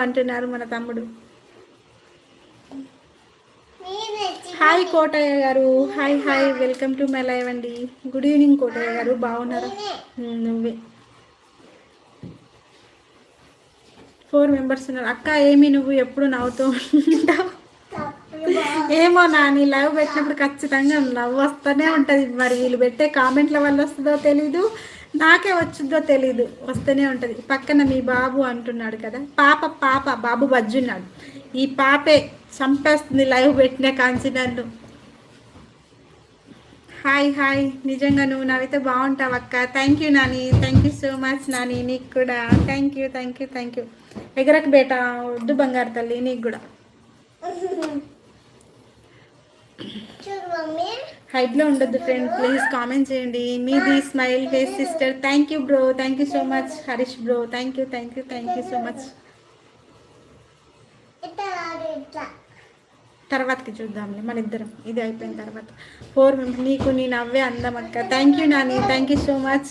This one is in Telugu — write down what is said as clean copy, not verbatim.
అంటున్నారు మన తమ్ముడు. హాయ్ కోటయ్య గారు, hi hi, welcome to my live అండి. గుడ్ ఈవినింగ్ కోటయ్య గారు, బాగున్నారా? నువ్వే 4 మెంబర్స్ ఉన్నారు. అక్క ఏమి నువ్వు ఎప్పుడు నవ్వుతూ ఉంటావు? ఏమో నాని లైవ్ పెట్టినప్పుడు ఖచ్చితంగా నవ్వు వస్తూనే ఉంటుంది. మరి వీళ్ళు పెట్టే కామెంట్ల వల్ల వస్తుందో తెలీదు, నాకే వచ్చిందో తెలీదు, వస్తూనే ఉంటుంది. పక్కన మీ బాబు అంటున్నాడు కదా, పాప బాబు బజ్జున్నాడు. ఈ పాపే చంపేస్తుంది లైవ్ పెట్టిన కాంచి నన్ను. హాయ్ హాయ్, నిజంగా నువ్వు నవ్వితే బాగుంటావు అక్క. Thank you Nani, thank you so much Nani, నీకు కూడా thank you thank you thank you. ఎగరకు బేటా, వద్దు బంగారు తల్లి, నీకు కూడా. హైట్లో ఉండొద్దు ఫ్రెండ్, ప్లీజ్ కామెంట్ చేయండి. మీది smile face sister, thank you bro, thank you so much. Harish bro, thank you thank you thank you so much. తర్వాతకి చూద్దాంలే మన ఇద్దరం, ఇది అయిపోయిన తర్వాత. 4 మెంబర్స్, నీకు నీ నవ్వే అందం అక్క. Thank you Nani, thank you so much.